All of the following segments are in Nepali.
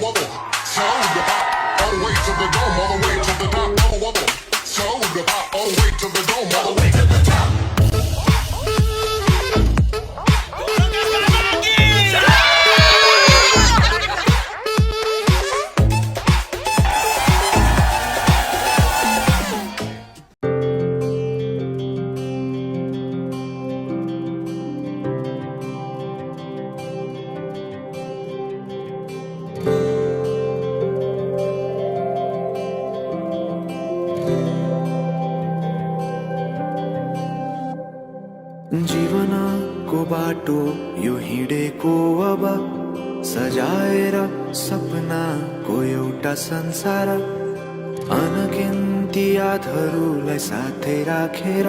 wubble. Slow the pop all the way to the dome, all the way to the top. Wubble wubble. Slow the pop all the way to the dome, all the way to the top. जीवनको बाटो यो हिँडेको अब सजाएर सपनाको एउटा संसार अनगिन्ती यादहरूलाई साथै राखेर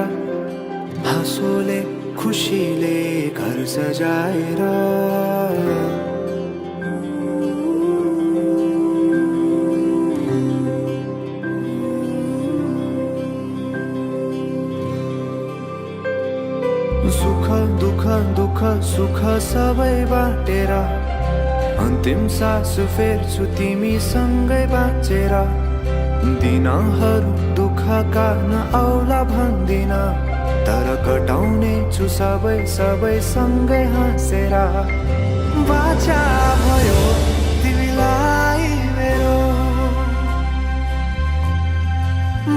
हाँसोले खुसीले घर सजाएर सुख दुःख दुःख सुख सबै बाटेर अन्तिम सास फेर्छु तिमीसँगै बाँचेर दिनहरू दुःखका नआउला भन्दिन तर कटाउने छु सबै सबै सँगै हाँसेर बाचा भयो तिमीलाई मेरो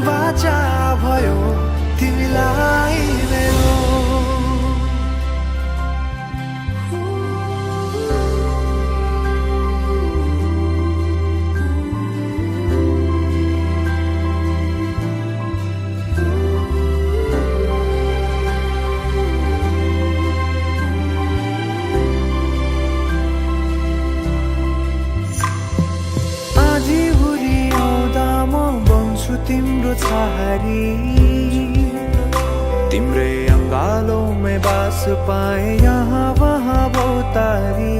बाचा भयो तिमीलाई मेरो तिम्रो छहारी तिम्रै अङ्गालोमै बास पाए यहाँ वहाँ बहुतारी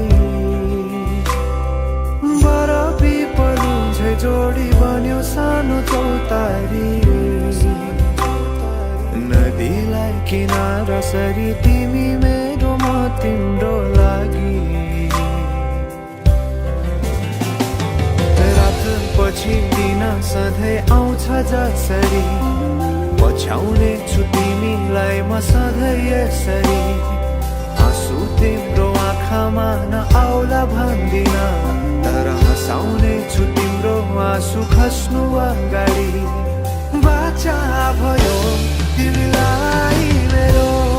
बरफी पलु झै जोडी बन्यो सानो चौतारी नदीलाई किनारा सरी तिमी मेरो म तिम्रो लागि पछि दिन सधैँ आउँछ जसरी पछ्याउने छु तिमीलाई म सधैँ यसरी आँसु तिम्रो आँखामा नआउला भन्दिन तर हँसाउने छु तिम्रो आँसु खस्नु अगाडि बाचा भयो तिमीलाई मेरो